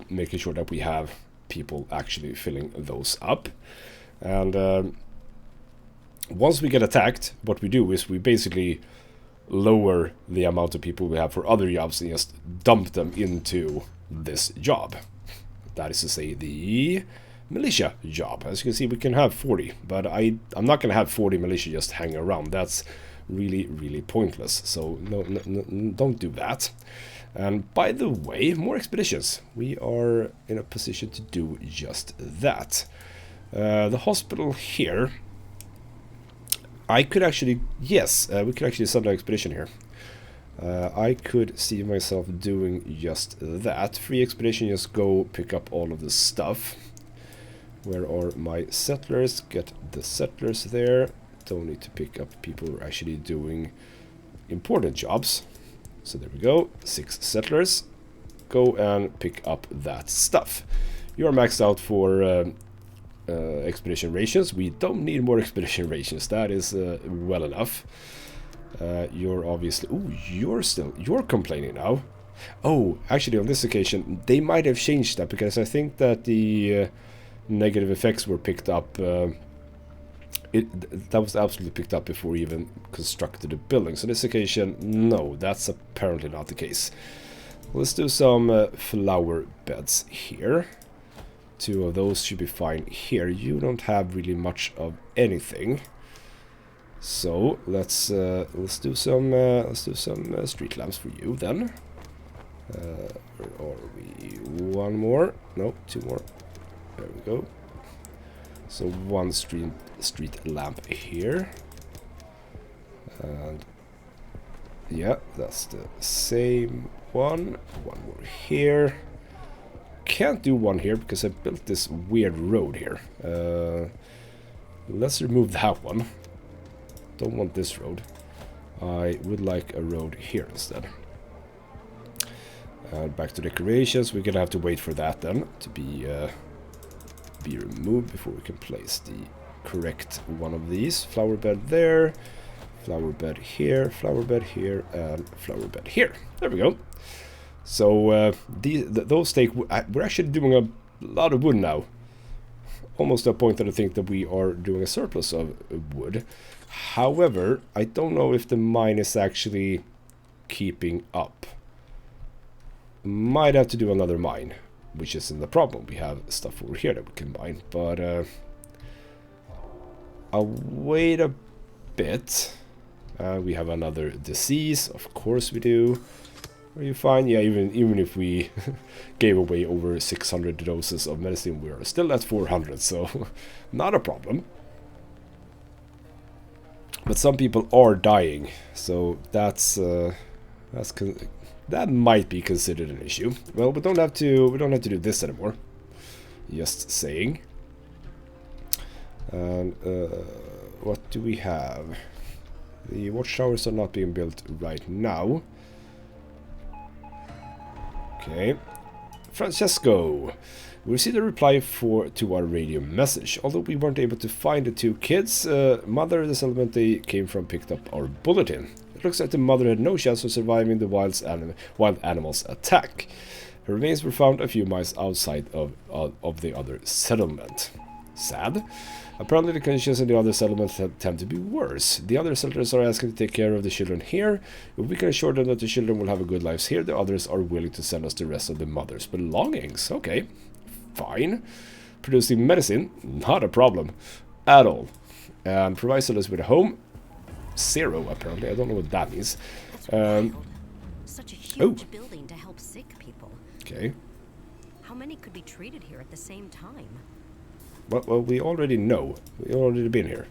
making sure that we have people actually filling those up. And once we get attacked, what we do is we basically lower the amount of people we have for other jobs and just dump them into this job. That is to say, the militia job. As you can see, we can have 40, but I'm not going to have 40 militia just hanging around. That's really pointless. So no, don't do that. And by the way, more expeditions. We are in a position to do just that. The hospital here, I could actually, yes, we could actually send an expedition here. I could see myself doing just that. Free expedition, just go pick up all of the stuff. Where are my settlers? Get the settlers there. Don't need to pick up people who are actually doing important jobs. So there we go, 6 settlers. Go and pick up that stuff. You are maxed out for expedition rations. We don't need more expedition rations. That is well enough. You're obviously... Ooh, you're complaining now. Oh, actually on this occasion they might have changed that, because I think that the negative effects were picked up. That was absolutely picked up before we even constructed the building. So this occasion, no, that's apparently not the case. Let's do some flower beds here. 2 of those should be fine here. You don't have really much of anything, so let's do some street lamps for you then. Where are we? 1 more? No, 2 more. There we go. So 1 street lamp here, and yeah, that's the same one. 1 more here. Can't do 1 here because I built this weird road here. Let's remove that one. Don't want this road. I would like a road here instead. Back to decorations. We're gonna have to wait for that then to be removed before we can place the correct one of these. Flower bed there, flower bed here, flower bed here, and flower bed here. There we go. So those take... we're actually doing a lot of wood now. Almost to a point that I think that we are doing a surplus of wood. However, I don't know if the mine is actually keeping up. Might have to do another mine, which isn't the problem. We have stuff over here that we can mine, but I'll wait a bit. We have another disease, of course we do. Are you fine? Yeah, even if we gave away over 600 doses of medicine, we are still at 400, so not a problem. But some people are dying, so that's That might be considered an issue. Well, we don't have to do this anymore. Just saying. And what do we have? The watchtowers are not being built right now. Okay. Francesco. We received a reply to our radio message. Although we weren't able to find the two kids, mother of the settlement they came from picked up our bulletin. It looks like the mother had no chance of surviving the wild animals' attack. Her remains were found a few miles outside of the other settlement. Sad. Apparently the conditions in the other settlements tend to be worse. The other settlers are asking to take care of the children here. If we can assure them that the children will have a good lives here, the others are willing to send us the rest of the mother's belongings. Okay, fine. Producing medicine, not a problem at all. And provide us with a home. 0, apparently. I don't know what that means. Such a huge building to help sick people. Okay. How many could be treated here at the same time? Well, we already know. We've already been here.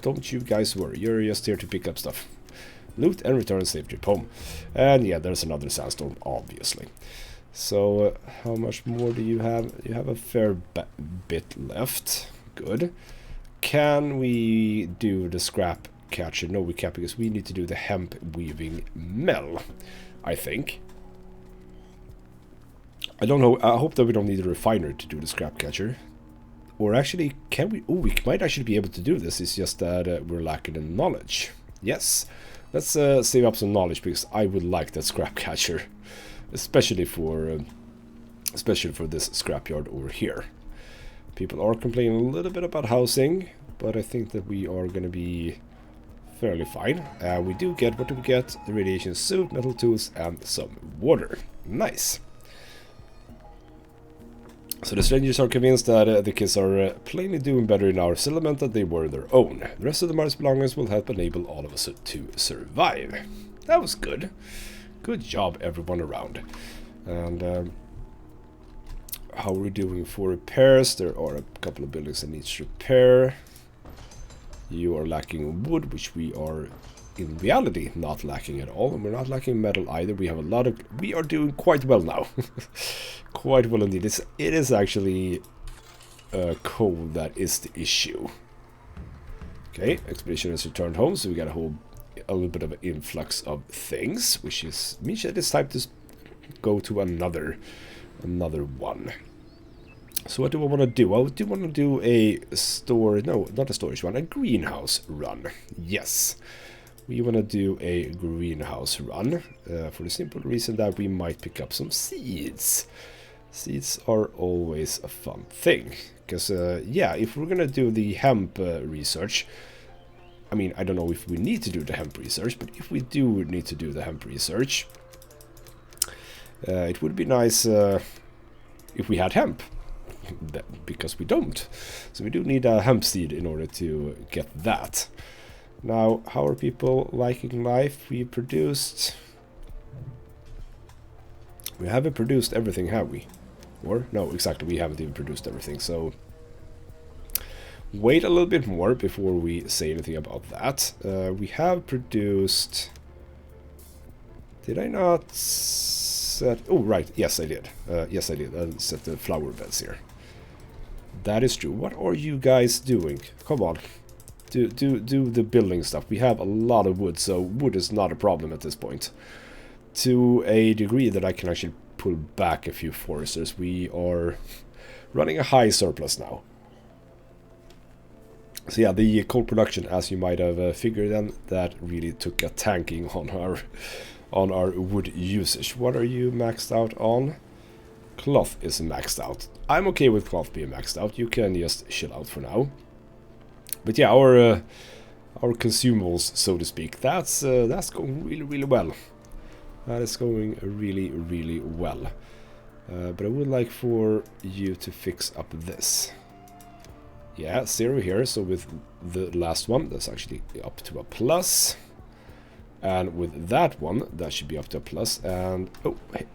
Don't you guys worry. You're just here to pick up stuff. Loot and return a safe trip home. And yeah, there's another sandstorm, obviously. So, how much more do you have? You have a fair bit left. Good. Can we do the scrap catcher? No, we can't, because we need to do the hemp weaving mill, I think. I don't know. I hope that we don't need a refiner to do the scrap catcher. Or actually, can we? Oh, we might actually be able to do this. It's just that we're lacking in knowledge. Yes. Let's save up some knowledge, because I would like that scrap catcher. Especially for this scrapyard over here. People are complaining a little bit about housing, but I think that we are going to be fairly fine. We do get, what do we get? The radiation suit, metal tools, and some water. Nice. So the strangers are convinced that the kids are plainly doing better in our settlement than they were in their own. The rest of the mother's belongings will help enable all of us to survive. That was good. Good job, everyone around. And how are we doing for repairs? There are a couple of buildings that needs repair. You are lacking wood, which we are in reality not lacking at all. And we're not lacking metal either. We have a lot of... We are doing quite well now. Quite well indeed. It is actually coal that is the issue. Okay, expedition has returned home, so we got a little bit of an influx of things, which means that it's time to go to another one. So what do I want to do? I do want to do a not a storage one, a greenhouse run. Yes, we want to do a greenhouse run for the simple reason that we might pick up some seeds. Seeds are always a fun thing, because yeah, if we're gonna do the hemp research, I mean, I don't know if we need to do the hemp research, but if we do need to do the hemp research, it would be nice if we had hemp, because we don't. So we do need a hemp seed in order to get that. Now, how are people liking life? We haven't produced everything, have we? Or, no, exactly, we haven't even produced everything, so wait a little bit more before we say anything about that. We have produced... Did I not set... Oh, right, yes I did. Yes I did, I set the flower beds here. That is true. What are you guys doing? Come on. Do the building stuff. We have a lot of wood, so wood is not a problem at this point. To a degree that I can actually pull back a few foresters. We are running a high surplus now. So yeah, the coal production, as you might have figured, then that really took a tanking on our wood usage. What are you maxed out on? Cloth is maxed out. I'm okay with cloth being maxed out. You can just chill out for now. But yeah, our consumables, so to speak, that's going really well. That is going really well. But I would like for you to fix up this. Yeah, 0 here. So with the last one, that's actually up to a plus. And with that one, that should be up to a plus. And oh, hey,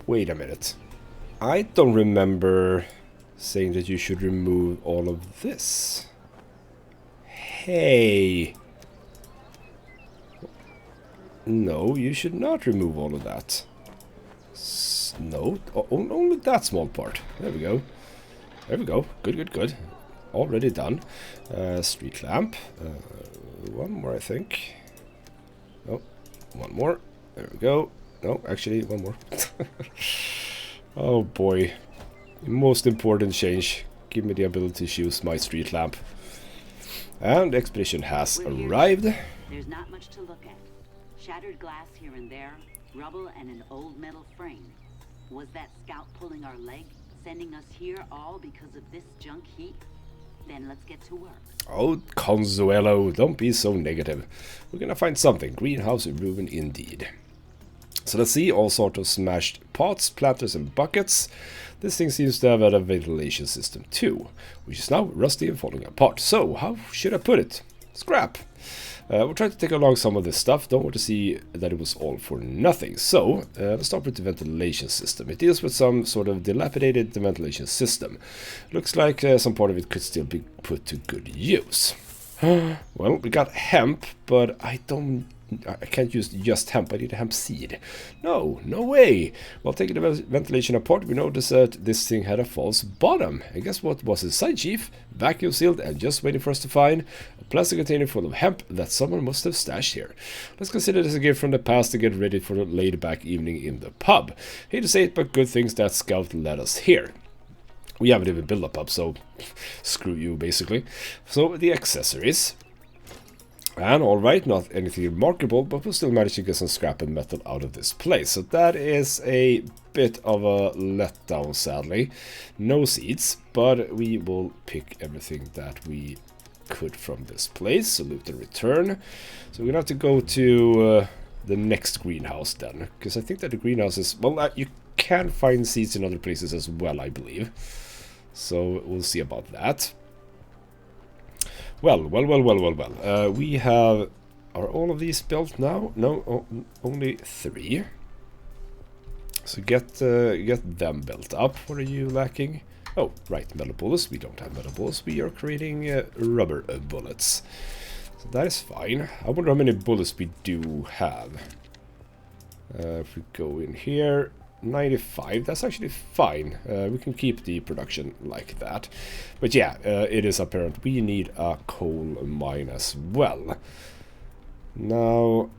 wait a minute. I don't remember saying that you should remove all of this. Hey. No, you should not remove all of that. No, only that small part. There we go. There we go. Good, good, good. Already done. Street lamp. One more, I think. Oh, one more. There we go. No, actually, one more. Oh boy. Most important change. Give me the ability to use my street lamp. And the expedition has arrived. There's not much to look at. Shattered glass here and there, rubble and an old metal frame. Was that scout pulling our leg, sending us here all because of this junk heap? Then let's get to work. Oh, Consuelo, don't be so negative. We're gonna find something. Greenhouse ruin indeed. So let's see, all sorts of smashed pots, planters and buckets. This thing seems to have a ventilation system too, which is now rusty and falling apart. So, how should I put it? Scrap. We'll try to take along some of this stuff. Don't want to see that it was all for nothing. So, let's start with the ventilation system. It deals with some sort of dilapidated ventilation system. Looks like some part of it could still be put to good use. Well, we got hemp, but I can't use just hemp. I need a hemp seed. No way. While taking the ventilation apart, we noticed that this thing had a false bottom. And guess what was inside, Chief? Vacuum sealed and just waiting for us to find a plastic container full of hemp that someone must have stashed here. Let's consider this a gift from the past to get ready for the laid-back evening in the pub. Hate to say it, but good things that Scout led us here. We haven't even built a pub, so screw you, basically. So, the accessories. And alright, not anything remarkable, but we'll still manage to get some scrap and metal out of this place. So that is a bit of a letdown, sadly. No seeds, but we will pick everything that we could from this place. So loot and return. So we're gonna have to go to the next greenhouse then, because I think that the greenhouse is... Well, you can find seeds in other places as well, I believe. So we'll see about that. Well. We have... Are all of these built now? No, only 3. So get them built up. What are you lacking? Oh, right, metal bullets. We don't have metal bullets. We are creating rubber bullets. So that is fine. I wonder how many bullets we do have. If we go in here... 95, that's actually fine. We can keep the production like that. But yeah, it is apparent we need a coal mine as well. Now,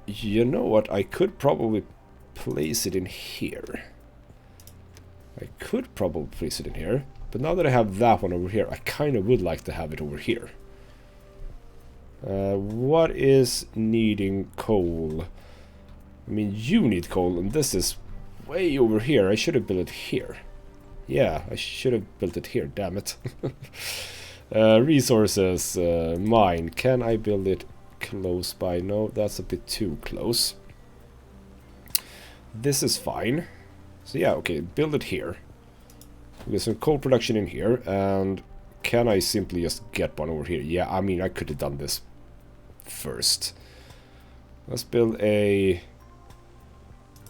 you know what? I could probably place it in here. But now that I have that one over here, I kind of would like to have it over here. What is needing coal? I mean, you need coal, and this is way over here. I should have built it here. Yeah, I should have built it here, damn it. Resources, mine. Can I build it close by? No, that's a bit too close. This is fine. So yeah, okay, build it here. There's some coal production in here, and can I simply just get one over here? Yeah, I mean, I could have done this first. Let's build a...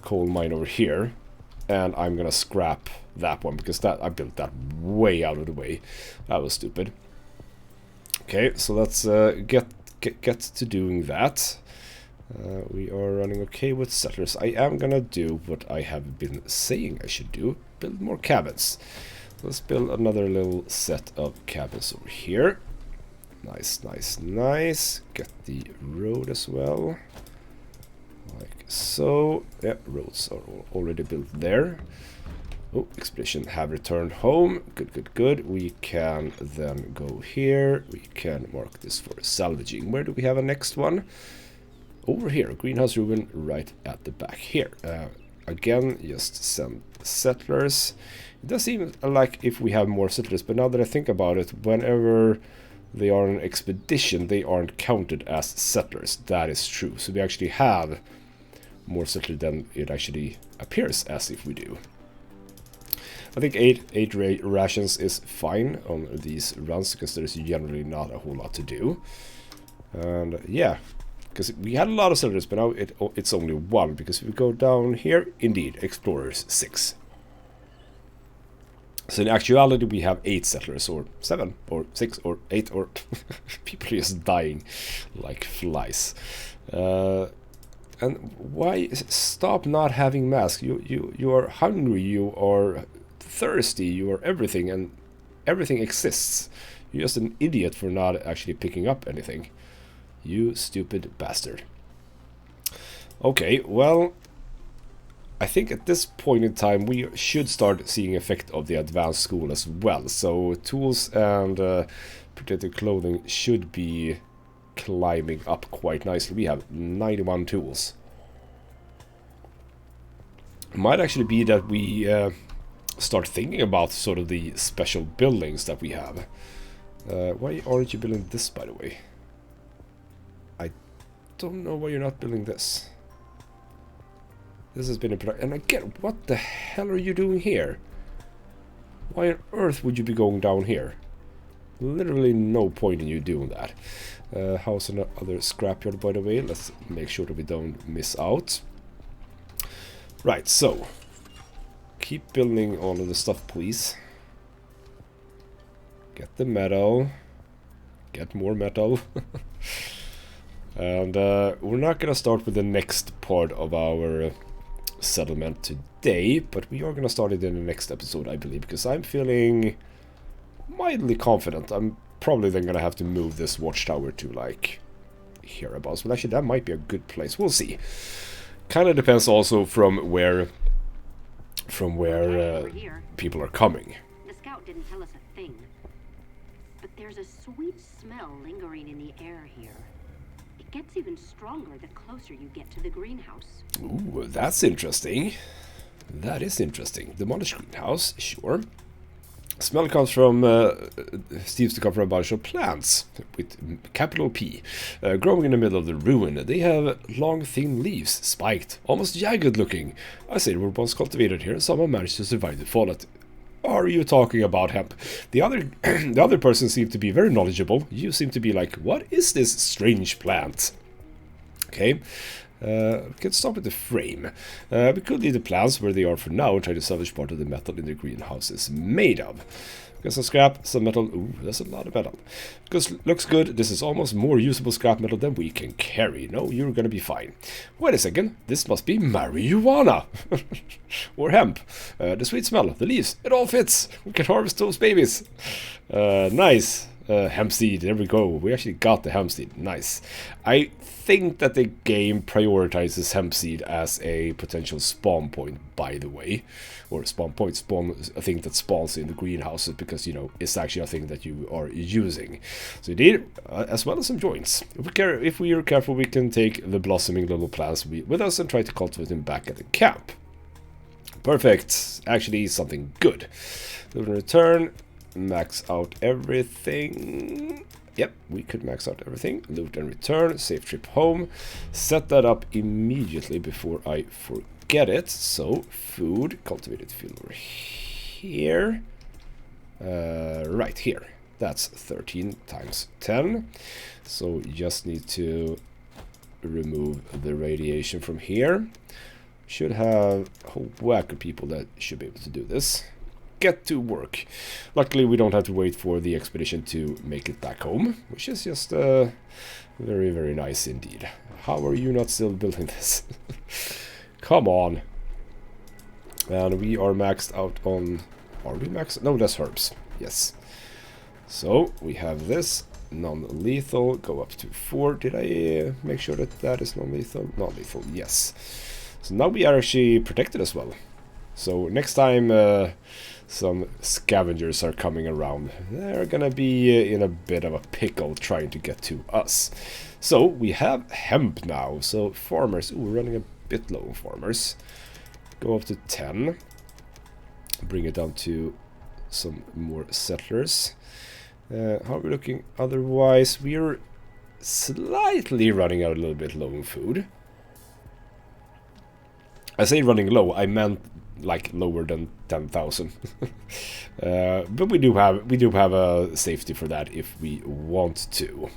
coal mine over here, and I'm gonna scrap that one because that I built that way out of the way. That was stupid. Okay, so let's get to doing that. We are running okay with settlers. I am gonna do what I have been saying I should do: build more cabins. Let's build another little set of cabins over here. Nice. Get the road as well. Like so. Yeah, roads are already built there. Oh, expedition have returned home. Good. We can then go here. We can mark this for salvaging. Where do we have a next one? Over here, greenhouse ruin right at the back here. Again, just send settlers. It does seem like if we have more settlers, but now that I think about it, whenever they are on an expedition, they aren't counted as settlers. That is true. So we actually have more settlers than it actually appears as if we do. I think 8 rations is fine on these runs because there's generally not a whole lot to do. And yeah, because we had a lot of settlers, but now it's only 1. Because if we go down here, indeed, explorers 6. So in actuality we have 8 settlers, or 7, or 6, or 8, or people are just dying like flies. And why stop not having masks? You are hungry, you are thirsty, you are everything, and everything exists. You're just an idiot for not actually picking up anything. You stupid bastard. Okay, well, I think at this point in time we should start seeing effect of the advanced school as well. So tools and protective clothing should be climbing up quite nicely. We have 91 tools. It might actually be that we start thinking about sort of the special buildings that we have. Why aren't you building this, by the way? I don't know why you're not building this. This has been a product, and again, what the hell are you doing here? Why on earth would you be going down here? Literally no point in you doing that. How's another scrapyard, by the way? Let's make sure that we don't miss out. Right, so keep building all of the stuff, please. Get the metal. Get more metal. And we're not gonna start with the next part of our settlement today, but we are gonna start it in the next episode, I believe, because I'm feeling mildly confident. I'm probably then gonna have to move this watchtower to like hereabouts, but actually that might be a good place. We'll see. Kind of depends also from where people are coming. The scout didn't tell us a thing, but there's a sweet smell lingering in the air here. It gets even stronger the closer you get to the greenhouse. Ooh, that's interesting. That is interesting. Demolished greenhouse, sure. Smell comes from, seems to come from a bunch of plants with capital P, growing in the middle of the ruin. They have long, thin leaves, spiked, almost jagged looking. I say they were once cultivated here, and someone managed to survive the fallout. Are you talking about hemp? The other person seemed to be very knowledgeable. You seem to be like, what is this strange plant? Okay. We can start with the frame. We could leave the plants where they are for now and try to salvage part of the metal in the greenhouse is made of. Got some scrap, some metal. Ooh, that's a lot of metal. Because looks good. This is almost more usable scrap metal than we can carry. No, you're gonna be fine. Wait a second. This must be marijuana. Or hemp. The sweet smell, the leaves, it all fits. We can harvest those babies. Nice. Hemp seed, there we go. We actually got the hemp seed. Nice. I think that the game prioritizes hemp seed as a potential spawn point, by the way. Or spawn point, a thing that spawns in the greenhouses, because, you know, it's actually a thing that you are using. So indeed, as well as some joints. If we are careful, we can take the blossoming little plants with us and try to cultivate them back at the camp. Perfect. Actually, something good. So in return, max out everything. Yep, we could max out everything. Loot and return, safe trip home. Set that up immediately before I forget it. So, food, cultivated field over here. Right here. That's 13 times 10. So, you just need to remove the radiation from here. Should have a whole whack of people that should be able to do this. Get to work. Luckily, we don't have to wait for the expedition to make it back home, which is just very, very nice indeed. How are you not still building this? Come on. And we are maxed out on... Are we maxed? No, that's herbs. Yes. So, we have this. Non-lethal. Go up to 4. Did I make sure that that is non-lethal? Non-lethal, yes. So now we are actually protected as well. So next time some scavengers are coming around, they're gonna be in a bit of a pickle trying to get to us. So we have hemp now. So farmers, ooh, we're running a bit low on farmers. Go up to 10. Bring it down to some more settlers. How are we looking otherwise? We're slightly running out a little bit low on food. I say running low, I meant like lower than 10,000. But we do have a safety for that if we want to.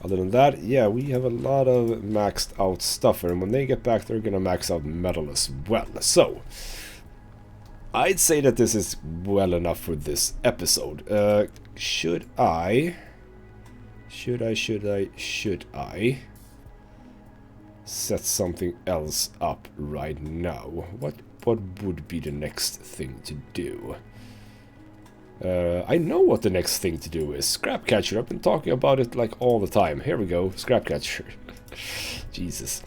Other than that, yeah, we have a lot of maxed out stuff, and when they get back, they're gonna max out metal as well. So I'd say that this is well enough for this episode. Should I set something else up right now? What would be the next thing to do? I know what the next thing to do is. Scrap catcher. I've been talking about it like all the time. Here we go. Scrap catcher. Jesus.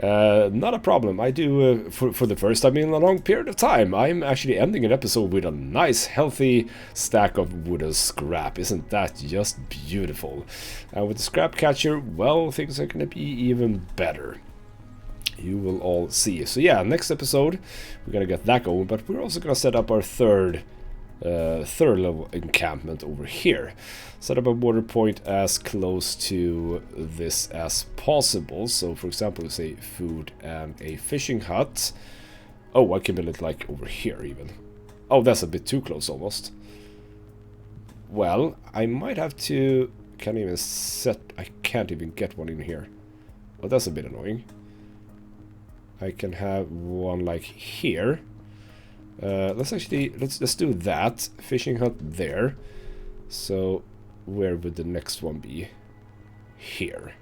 Not a problem. I do, for the first time in a long period of time, I'm actually ending an episode with a nice, healthy stack of wooden scrap. Isn't that just beautiful? And with the scrap catcher, well, things are going to be even better. You will all see. So yeah, next episode, we're going to get that going, but we're also going to set up our third level encampment over here. Set up a water point as close to this as possible. So for example, say food and a fishing hut. Oh, I can build it like over here even. Oh, that's a bit too close almost. Well, I might have to... I can't even get one in here. Oh, that's a bit annoying. I can have one like here. Let's do that. Fishing hut there. So where would the next one be? Here.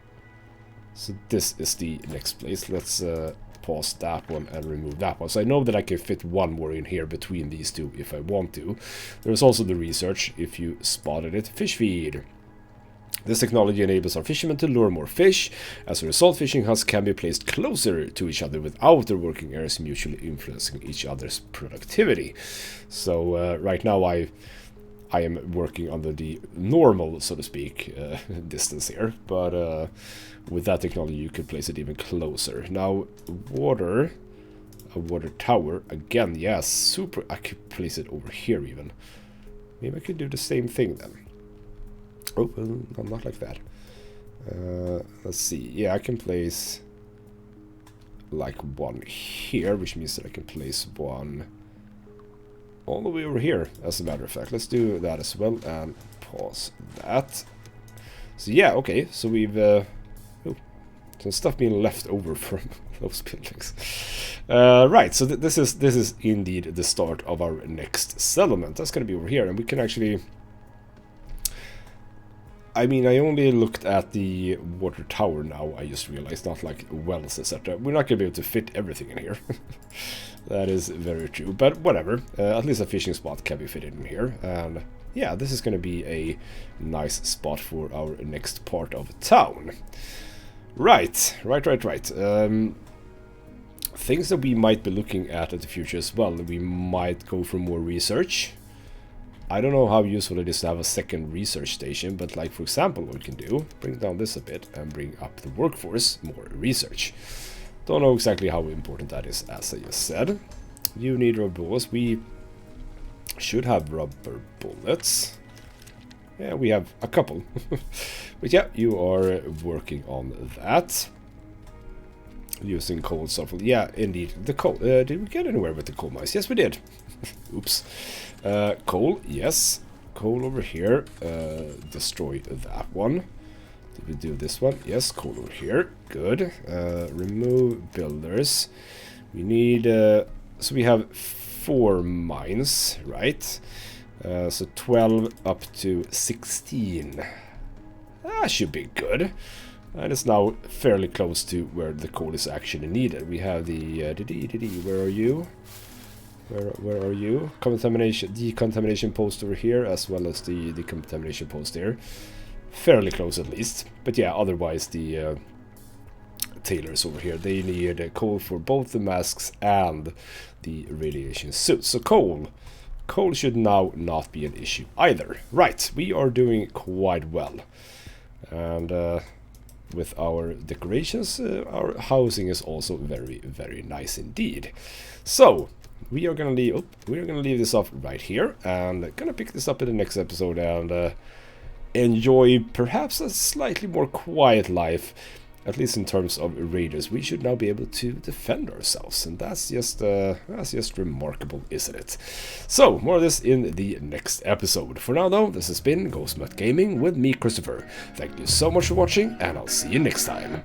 So this is the next place. Let's pause that one and remove that one. So I know that I can fit one more in here between these two if I want to. There's also the research, if you spotted it. Fish feed. This technology enables our fishermen to lure more fish. As a result, fishing huts can be placed closer to each other without their working areas mutually influencing each other's productivity. So right now I am working under the normal, so to speak, distance here. But with that technology you could place it even closer. Now a water tower, again, yes, super. I could place it over here even. Maybe I could do the same thing then. Oh, well, not like that. Let's see. Yeah, I can place like one here, which means that I can place one all the way over here, as a matter of fact. Let's do that as well and pause that. So yeah, okay. So we've some stuff being left over from those buildings. Right. So this is indeed the start of our next settlement. That's going to be over here, and we can actually. I mean, I only looked at the water tower now, I just realized, not like wells, etc. We're not going to be able to fit everything in here. That is very true, but whatever. At least a fishing spot can be fitted in here. And yeah, this is going to be a nice spot for our next part of town. Right. Things that we might be looking at in the future as well. We might go for more research. I don't know how useful it is to have a second research station, but like for example what we can do, bring down this a bit and bring up the workforce, more research. Don't know exactly how important that is, as I just said. You need rubber bullets. We should have rubber bullets. Yeah, we have a couple. But yeah, you are working on that. Using coal sulfur. Yeah, indeed. The coal. Did we get anywhere with the coal mines? Yes, we did. Oops. Coal, yes. Coal over here. Destroy that one. Did we do this one? Yes, coal over here. Good. Remove builders. We need... so we have 4 mines, right? So 12 up to 16. That should be good. And it's now fairly close to where the coal is actually needed. We have the... where are you? Where are you? Decontamination post over here, as well as the decontamination post there. Fairly close at least. But yeah, otherwise the tailors over here, they need coal for both the masks and the radiation suits. So coal should now not be an issue either. Right, we are doing quite well. And with our decorations, our housing is also very, very nice indeed. So we are gonna leave this off right here, and gonna pick this up in the next episode and enjoy perhaps a slightly more quiet life, at least in terms of raiders. We should now be able to defend ourselves, and that's just remarkable, isn't it? So more of this in the next episode. For now though, this has been Ghostmat Gaming with me, Christopher. Thank you so much for watching, and I'll see you next time.